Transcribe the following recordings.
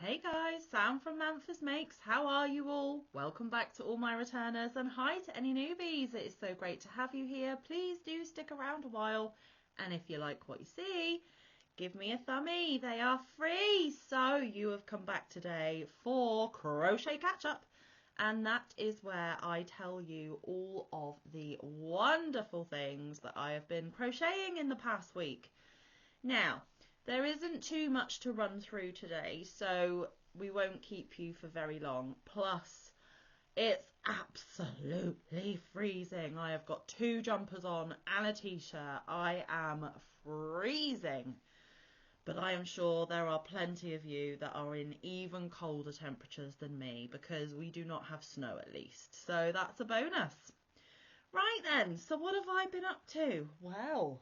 Hey guys, Sam from Manfa's Makes. How are you all? Welcome back to all my returners and hi to any newbies. It is so great to have you here. Please do stick around a while, and if you like what you see, give me a thumbie. They are free. So you have come back today for Crochet Catch Up, and that is where I tell you all of the wonderful things that I have been crocheting in the past week. Now, there isn't too much to run through today, so we won't keep you for very long. Plus, it's absolutely freezing. I have got 2 jumpers on and a t-shirt. I am freezing. But I am sure there are plenty of you that are in even colder temperatures than me, because we do not have snow at least. So that's a bonus. Right then, so what have I been up to? Well,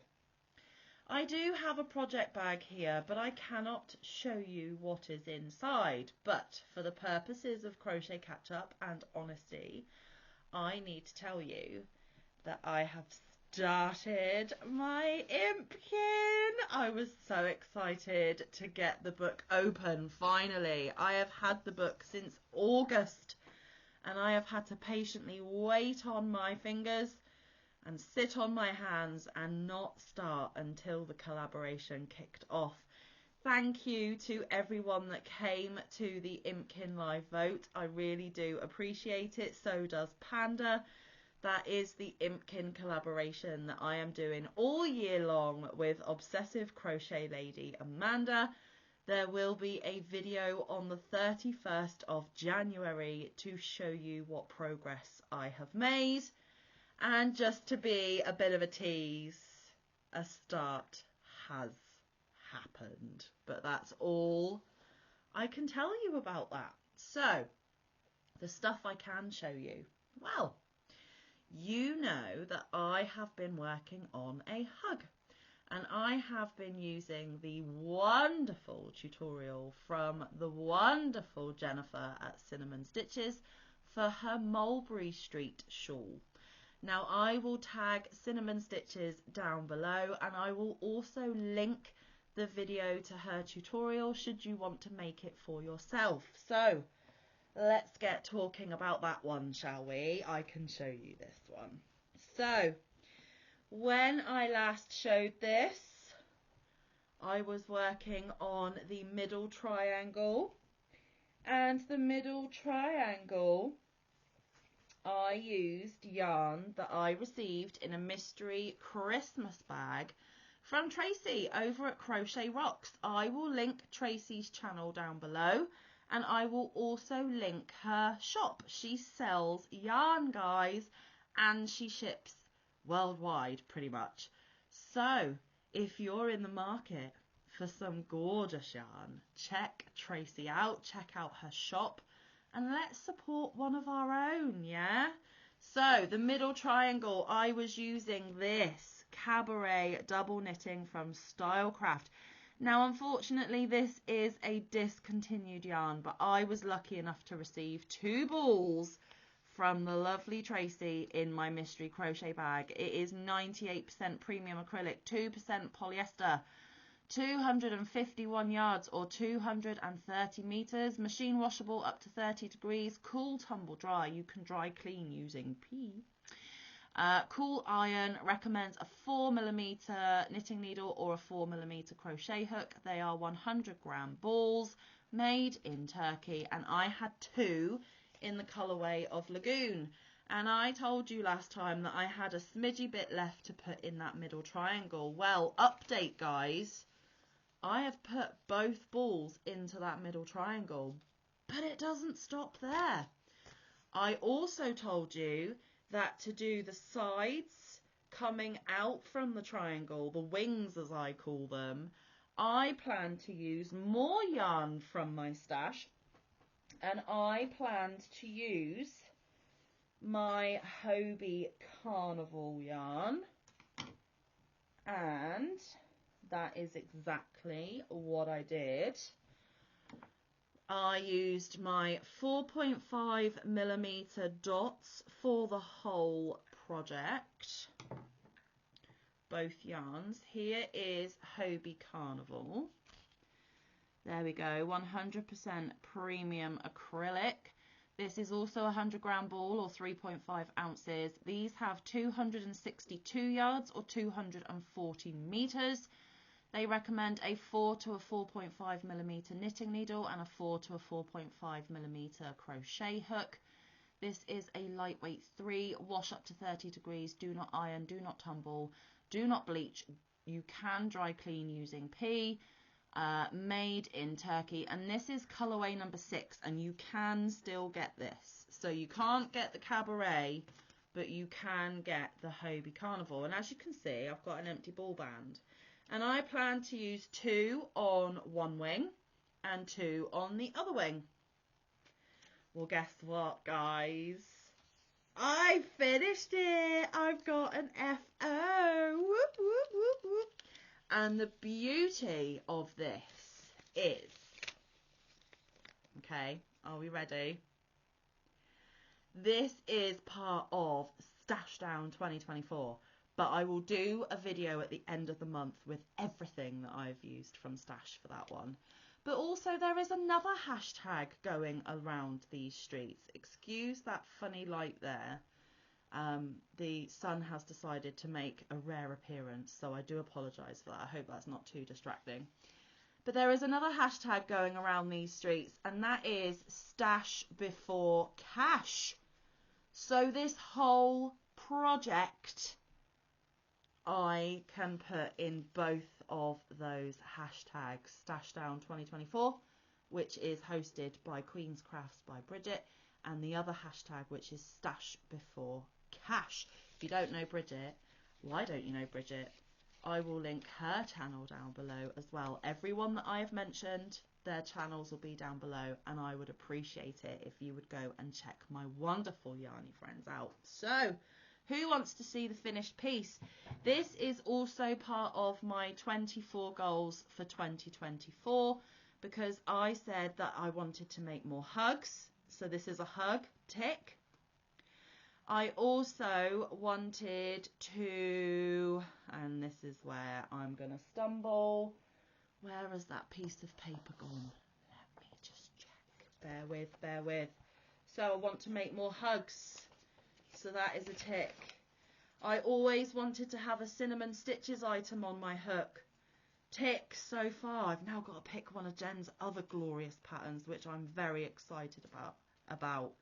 I do have a project bag here, but I cannot show you what is inside. But for the purposes of Crochet Catch Up and honesty, I need to tell you that I have started my Impkin. I was so excited to get the book open, finally. I have had the book since August, and I have had to patiently wait on my fingers and sit on my hands and not start until the collaboration kicked off. Thank you to everyone that came to the Impkin live vote. I really do appreciate it. So does Panda. That is the Impkin collaboration that I am doing all year long with Obsessive Crochet Lady Amanda. There will be a video on the 31st of January to show you what progress I have made. And just to be a bit of a tease, a start has happened. But that's all I can tell you about that. So, the stuff I can show you. Well, you know that I have been working on a hug. And I have been using the wonderful tutorial from the wonderful Jennifer at Cinnamon Stitches for her Mulberry Street shawl. Now I will tag Cinnamon Stitches down below, and I will also link the video to her tutorial should you want to make it for yourself. So let's get talking about that one, shall we? I can show you this one. So when I last showed this, I was working on the middle triangle, and the middle triangle I used yarn that I received in a mystery Christmas bag from Tracy over at Crochet Rocks. I will link Tracy's channel down below, and I will also link her shop. She sells yarn, guys, and she ships worldwide pretty much. So if you're in the market for some gorgeous yarn, check Tracy out, check out her shop, and let's support one of our own, yeah? So the middle triangle, I was using this Cabaret double knitting from Stylecraft. Now, unfortunately, this is a discontinued yarn, but I was lucky enough to receive 2 balls from the lovely Tracy in my mystery crochet bag. It is 98% premium acrylic, 2% polyester, 251 yards or 230 meters, machine washable up to 30 degrees, cool tumble dry. You can dry clean using P. Cool iron, recommends a 4mm knitting needle or a 4mm crochet hook. They are 100-gram balls made in Turkey, and I had 2 in the colorway of Lagoon. And I told you last time that I had a smidgy bit left to put in that middle triangle. Well, update, guys. I have put both balls into that middle triangle, but it doesn't stop there. I also told you that to do the sides coming out from the triangle, the wings as I call them, I plan to use more yarn from my stash, and I planned to use my Hobie Carnival yarn, and that is exactly what I did. I used my 4.5mm dots for the whole project, both yarns. Here is Hobie Carnival, There we go, 100% premium acrylic. This is also a 100-gram ball or 3.5 ounces. These have 262 yards or 240 meters. They recommend a 4 to a 4.5 millimeter knitting needle and a 4 to a 4.5 millimeter crochet hook. This is a lightweight 3, wash up to 30 degrees, do not iron, do not tumble, do not bleach. You can dry clean using P. Made in Turkey, and this is colorway number 6, and you can still get this. So you can't get the Cabaret, but you can get the Hobie Carnival. And as you can see, I've got an empty ball band, and I plan to use 2 on one wing and 2 on the other wing. Well, guess what, guys? I finished it. I've got an FO. Whoop, whoop, whoop, whoop. And the beauty of this is, okay, are we ready? This is part of Stash Down 2024, but I will do a video at the end of the month with everything that I've used from Stash for that one. But also there is another hashtag going around these streets. Excuse that funny light there. The sun has decided to make a rare appearance, so I do apologise for that. I hope that's not too distracting. But there is another hashtag going around these streets, and that is Stash Before Cash. So this whole project I can put in both of those hashtags. Stash Down 2024, which is hosted by Queen's Crafts by Bridget, and the other hashtag, which is Stash Before Cash. If you don't know Bridget, why don't you know Bridget? I will link her channel down below as well. Everyone that I have mentioned, their channels will be down below, and I would appreciate it if you would go and check my wonderful yarny friends out. So, who wants to see the finished piece? This is also part of my 24 goals for 2024, because I said that I wanted to make more hugs. So this is a hug, tick. I also wanted to, and this is where I'm going to stumble. Where has that piece of paper gone? Let me just check. Bear with, bear with. So I want to make more hugs. So that is a tick. I always wanted to have a cinnamon stitches item on my hook. Tick so far. I've now got to pick one of Jen's other glorious patterns, which I'm very excited about.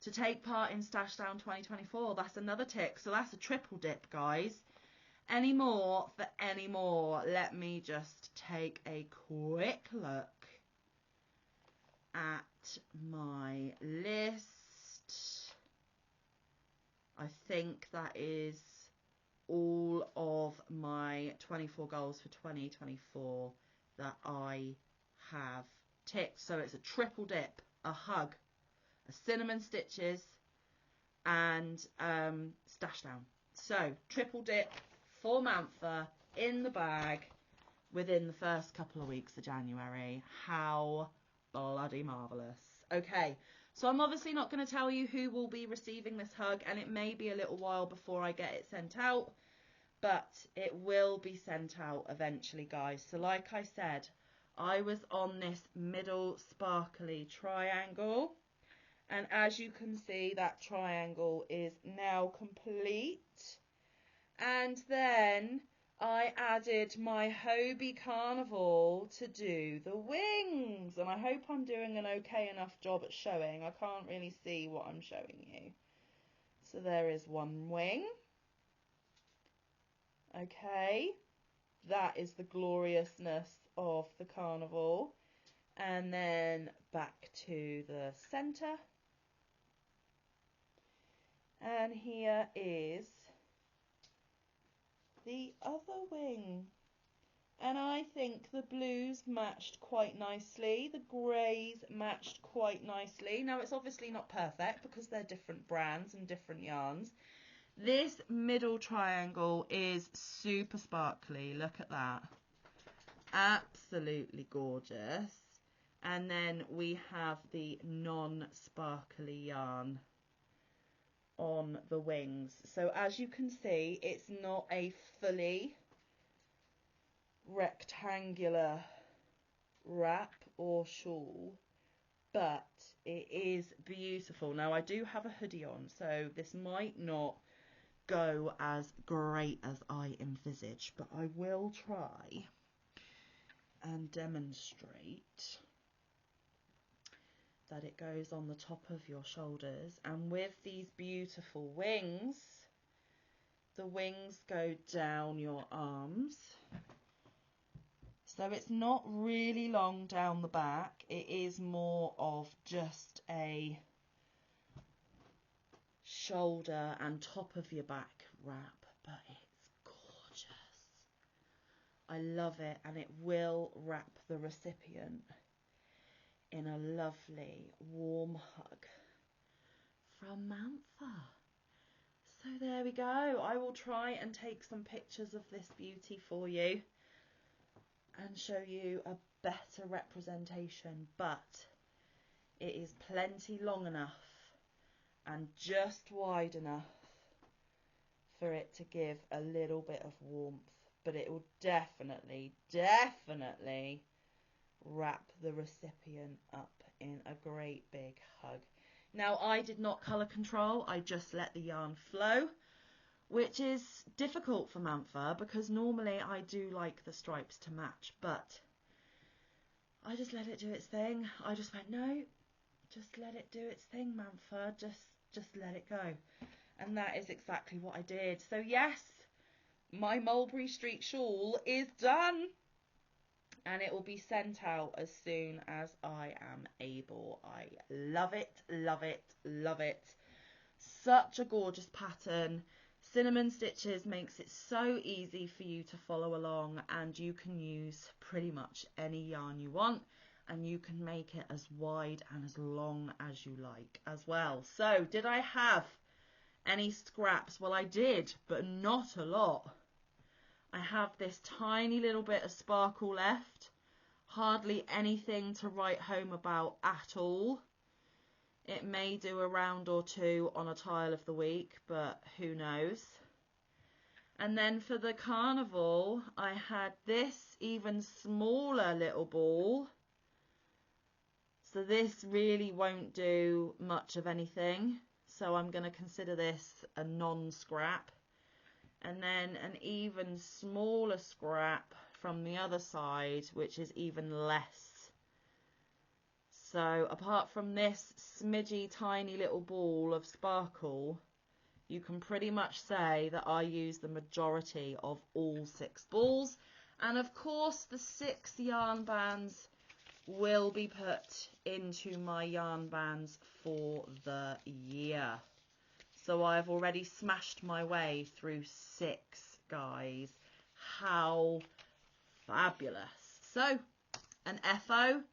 To take part in Stash Down 2024, that's another tick. So that's a triple dip, guys. Any more for any more? Let me just take a quick look at my list. I think that is all of my 24 goals for 2024 that I have ticked. So it's a triple dip, a hug, a cinnamon stitches, and Stash Down. So triple dip for Manfa in the bag within the first couple of weeks of January. How bloody marvellous. Okay, so I'm obviously not going to tell you who will be receiving this hug, and it may be a little while before I get it sent out, but it will be sent out eventually, guys. So like I said, I was on this middle sparkly triangle, and as you can see, that triangle is now complete. And then I added my Hobie Carnival to do the wings, and I hope I'm doing an okay enough job at showing. I can't really see what I'm showing you. So there is one wing. Okay, that is the gloriousness of the carnival. And then back to the center. And here is the other wing. And I think the blues matched quite nicely. The greys matched quite nicely. Now, it's obviously not perfect because they're different brands and different yarns. This middle triangle is super sparkly. Look at that. Absolutely gorgeous. And then we have the non-sparkly yarn on the wings. So as you can see, it's not a fully rectangular wrap or shawl, but it is beautiful. Now I do have a hoodie on, so this might not go as great as I envisage, but I will try and demonstrate that it goes on the top of your shoulders, and with these beautiful wings, the wings go down your arms, so it's not really long down the back. It is more of just a shoulder and top of your back wrap, but it's gorgeous. I love it, and it will wrap the recipient in a lovely warm hug from Manfa. So there we go. I will try and take some pictures of this beauty for you and show you a better representation, but it is plenty long enough and just wide enough for it to give a little bit of warmth, but it will definitely wrap the recipient up in a great big hug. Now, I did not colour control, I just let the yarn flow, which is difficult for Manfa because normally I do like the stripes to match, but I just let it do its thing. I just went, no, just let it do its thing, Manfa, just let it go. And that is exactly what I did. So yes, my Mulberry Street shawl is done, and it will be sent out as soon as I am able. I love it, love it, love it. Such a gorgeous pattern. Cinnamon Stitches makes it so easy for you to follow along, and you can use pretty much any yarn you want, and you can make it as wide and as long as you like as well. So did I have any scraps? Well, I did, but not a lot. I have this tiny little bit of sparkle left, hardly anything to write home about at all. It may do a round or two on a tile of the week, but who knows. And then for the carnival, I had this even smaller little ball. So this really won't do much of anything. So I'm going to consider this a non-scrap. And then an even smaller scrap from the other side, which is even less. So apart from this smidgy tiny little ball of sparkle, you can pretty much say that I use the majority of all 6 balls. And of course the 6 yarn bands will be put into my yarn bands for the year. So I've already smashed my way through 6, guys. How fabulous. So, an FO,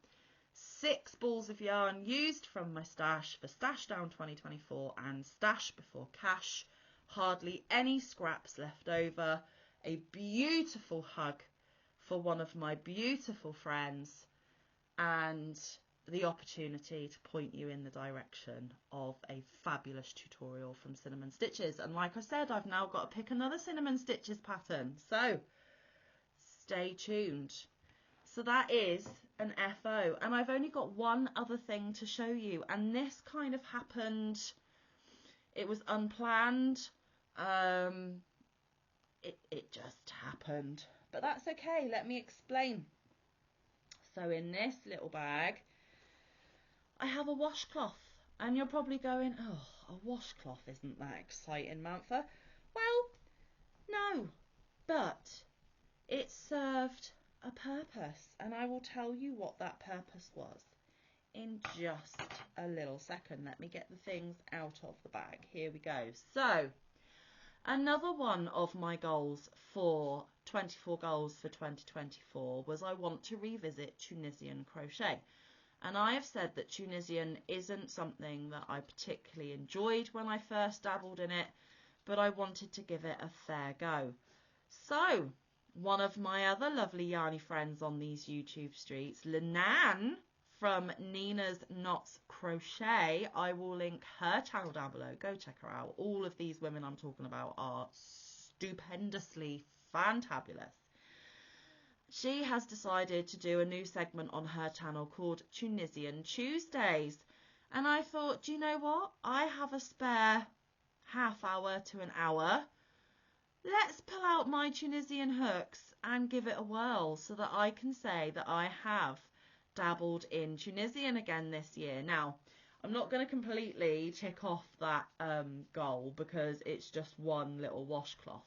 6 balls of yarn used from my stash for Stash Down 2024 and Stash Before Cash. Hardly any scraps left over. A beautiful hug for one of my beautiful friends, and the opportunity to point you in the direction of a fabulous tutorial from Cinnamon Stitches. And like I said, I've now got to pick another Cinnamon Stitches pattern, so stay tuned. So that is an FO, and I've only got one other thing to show you, and this kind of happened, it was unplanned, it just happened, but that's okay. Let me explain. So in this little bag I have a washcloth, and you're probably going, oh, a washcloth isn't that exciting, Manfa. Well, no, but it served a purpose, and I will tell you what that purpose was in just a little second. Let me get the things out of the bag. Here we go. So another one of my goals for 24 goals for 2024 was I want to revisit Tunisian crochet. And I have said that Tunisian isn't something that I particularly enjoyed when I first dabbled in it, but I wanted to give it a fair go. So one of my other lovely yarny friends on these YouTube streets, Linan from Nina's Knots Crochet, I will link her channel down below. Go check her out. All of these women I'm talking about are stupendously fantabulous. she has decided to do a new segment on her channel called Tunisian Tuesdays. And I thought, do you know what? I have a spare half hour to an hour. Let's pull out my Tunisian hooks and give it a whirl so that I can say that I have dabbled in Tunisian again this year. Now, I'm not going to completely tick off that goal because it's just one little washcloth.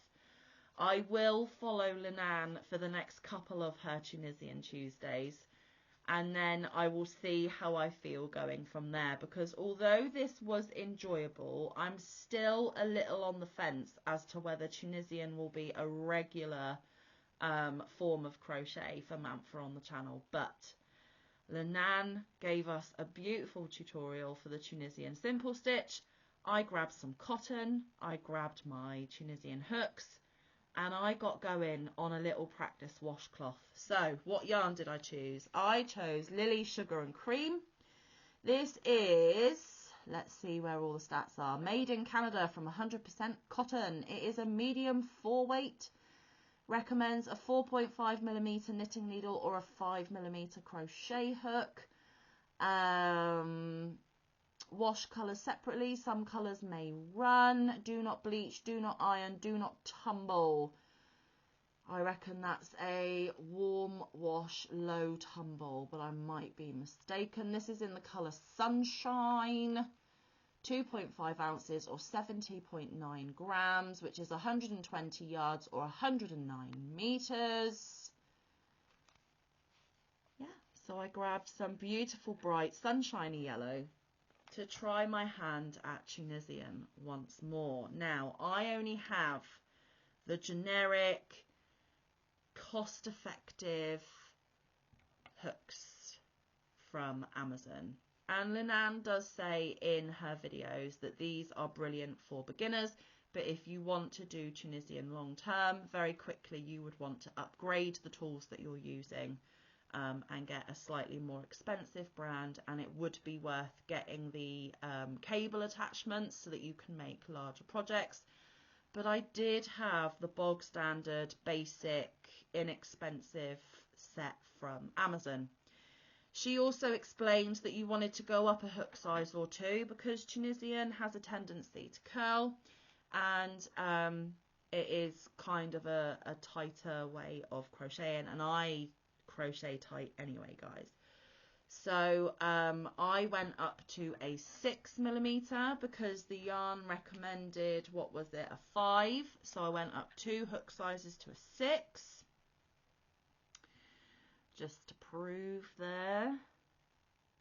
I will follow Linan for the next couple of her Tunisian Tuesdays, and then I will see how I feel going from there, because although this was enjoyable, I'm still a little on the fence as to whether Tunisian will be a regular form of crochet for Manfa on the channel. But Linan gave us a beautiful tutorial for the Tunisian simple stitch. I grabbed some cotton, I grabbed my Tunisian hooks, and I got going on a little practice washcloth. So what yarn did I choose? I chose Lily Sugar and Cream. This is, let's see where all the stats are, made in Canada from 100% cotton. It is a medium 4 weight. Recommends a 4.5mm knitting needle or a 5mm crochet hook. Wash colours separately. Some colours may run. Do not bleach, do not iron, do not tumble. I reckon that's a warm wash, low tumble, but I might be mistaken. This is in the colour Sunshine. 2.5 ounces or 70.9 grams, which is 120 yards or 109 meters. Yeah, so I grabbed some beautiful bright sunshiny yellow to try my hand at Tunisian once more. Now, I only have the generic, cost-effective hooks from Amazon. And Linan does say in her videos that these are brilliant for beginners, but if you want to do Tunisian long term, very quickly you would want to upgrade the tools that you're using and get a slightly more expensive brand, and it would be worth getting the cable attachments so that you can make larger projects. But I did have the bog standard, basic, inexpensive set from Amazon. She also explained that you wanted to go up a hook size or two because Tunisian has a tendency to curl, and it is kind of a tighter way of crocheting, and I crochet tight anyway, guys. So I went up to a 6mm because the yarn recommended, what was it, a 5, so I went up 2 hook sizes to a 6. Just to prove there.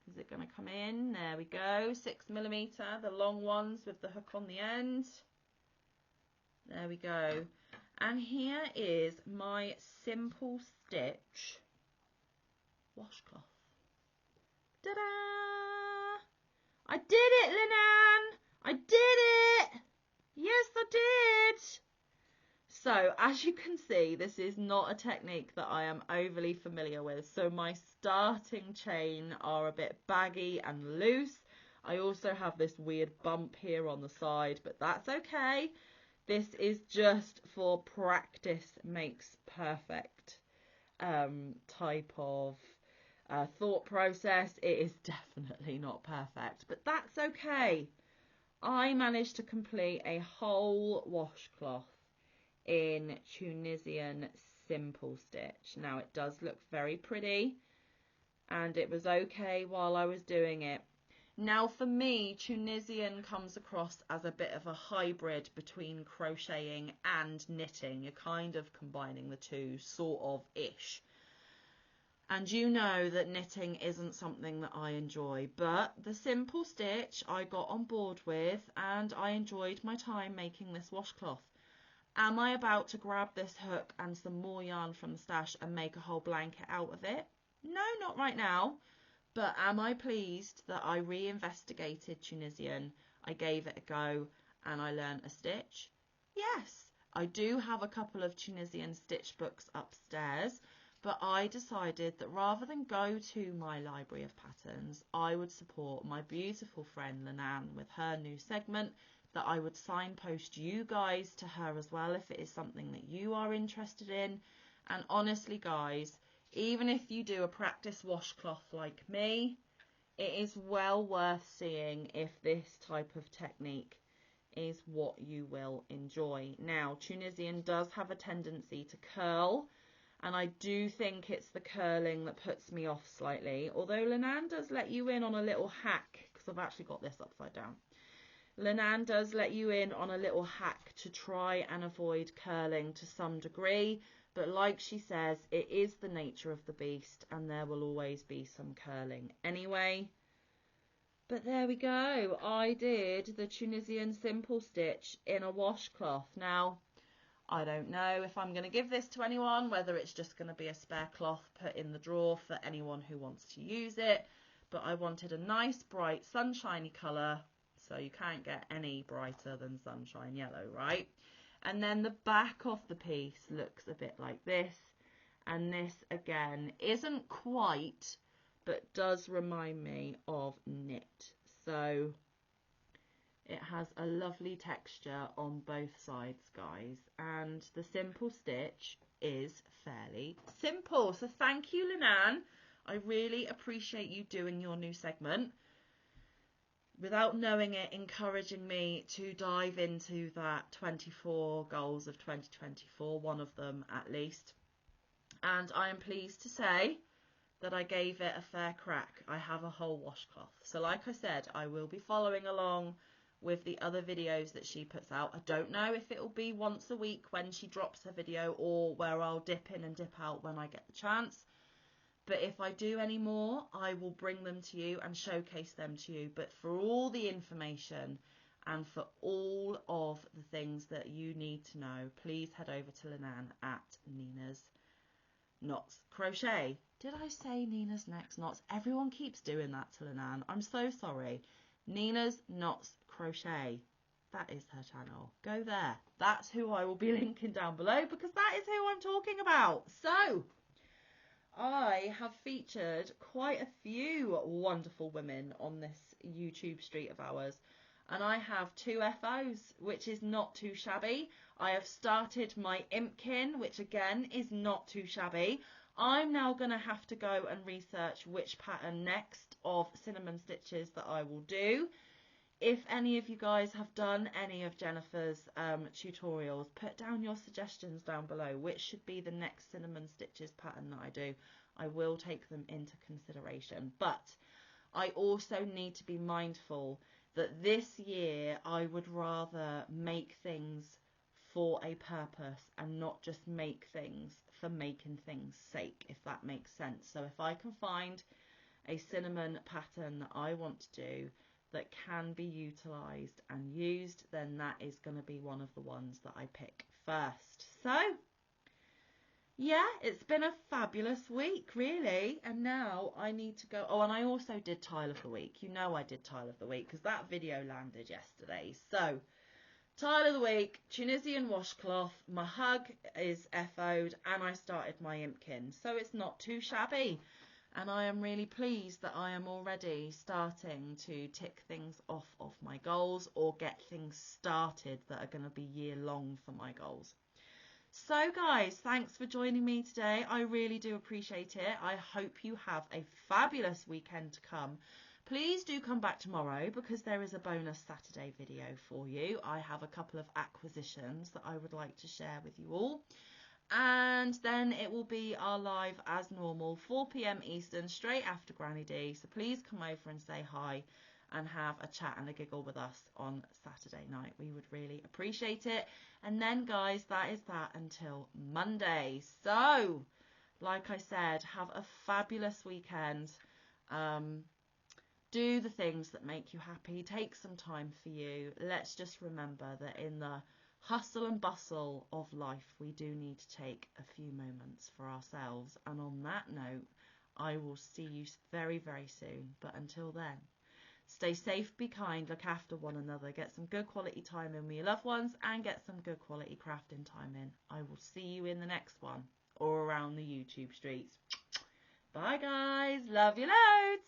Is it going to come in? There we go. 6mm, the long ones with the hook on the end. There we go. And here is my simple stitch washcloth. Ta-da! I did it, Linan! I did it! Yes, I did! So, as you can see, this is not a technique that I am overly familiar with. So my starting chain are a bit baggy and loose. I also have this weird bump here on the side, but that's okay. This is just for practice makes perfect type of thought process. It is definitely not perfect, but that's okay. I managed to complete a whole washcloth in Tunisian simple stitch. Now it does look very pretty, and it was okay while I was doing it. Now for me, Tunisian comes across as a bit of a hybrid between crocheting and knitting. You're kind of combining the two, sort of ish. And you know that knitting isn't something that I enjoy, but the simple stitch I got on board with, and I enjoyed my time making this washcloth. Am I about to grab this hook and some more yarn from the stash and make a whole blanket out of it? No, not right now. But am I pleased that I re-investigated Tunisian, I gave it a go, and I learned a stitch? Yes, I do have a couple of Tunisian stitch books upstairs, but I decided that rather than go to my library of patterns, I would support my beautiful friend Linan with her new segment, that I would signpost you guys to her as well if it is something that you are interested in, And honestly, guys, even if you do a practice washcloth like me, it is well worth seeing if this type of technique is what you will enjoy. Now, Tunisian does have a tendency to curl, and I do think it's the curling that puts me off slightly, although Lynane does let you in on a little hack, because I've actually got this upside down. Lynane does let you in on a little hack to try and avoid curling to some degree, but like she says, it is the nature of the beast, and there will always be some curling anyway. But there we go. I did the Tunisian simple stitch in a washcloth. Now, I don't know if I'm going to give this to anyone, whether it's just going to be a spare cloth put in the drawer for anyone who wants to use it. But I wanted a nice, bright, sunshiny colour, so you can't get any brighter than sunshine yellow, right? And then the back of the piece looks a bit like this. And this, again, isn't quite, but does remind me of knit. So it has a lovely texture on both sides, guys, and the simple stitch is fairly simple. So thank you, Lynane. I really appreciate you doing your new segment, without knowing it, encouraging me to dive into that 24 goals of 2024, one of them at least. And I am pleased to say that I gave it a fair crack. I have a whole washcloth. So like I said, I will be following along with the other videos that she puts out. I don't know if it will be once a week when she drops her video, or where I'll dip in and dip out when I get the chance. But if I do any more, I will bring them to you and showcase them to you. But for all the information and for all of the things that you need to know, please head over to Lynane at Nina's Knots Crochet. Did I say Nina's Next Knots? Everyone keeps doing that to Lynane. I'm so sorry. Nina's Knots Crochet. That is her channel. Go there. That's who I will be linking down below, because that is who I'm talking about. So I have featured quite a few wonderful women on this YouTube street of ours, and I have 2 FOs, which is not too shabby. I have started my Impkin, which again is not too shabby. I'm now going to have to go and research which pattern next of cinnamon stitches that I will do. If any of you guys have done any of Jennifer's tutorials, put down your suggestions down below. Which should be the next cinnamon stitches pattern that I do? I will take them into consideration. But I also need to be mindful that this year I would rather make things for a purpose and not just make things for making things sake, if that makes sense. So if I can find a cinnamon pattern that I want to do that can be utilised and used, then that is going to be one of the ones that I pick first. So yeah, it's been a fabulous week, really. And now I need to go. Oh, and I also did Tile of the Week. You know I did Tile of the Week because that video landed yesterday. So Tile of the Week, Tunisian washcloth, my hug is FO'd, and I started my Impkin. So it's not too shabby. And I am really pleased that I am already starting to tick things off of my goals, or get things started that are going to be year long for my goals. So guys, thanks for joining me today. I really do appreciate it. I hope you have a fabulous weekend to come. Please do come back tomorrow, because there is a bonus Saturday video for you. I have a couple of acquisitions that I would like to share with you all. And then it will be our live as normal, 4 PM Eastern, straight after Granny D. So please come over and say hi and have a chat and a giggle with us on Saturday night. We would really appreciate it. And then guys, that is that until Monday. So like I said, have a fabulous weekend. Do the things that make you happy. Take some time for you. Let's just remember that in the hustle and bustle of life, we do need to take a few moments for ourselves. And on that note, I will see you very, very soon. But until then, stay safe, be kind, look after one another, get some good quality time in with your loved ones, and get some good quality crafting time in. I will see you in the next one, or around the YouTube streets. Bye guys, love you loads.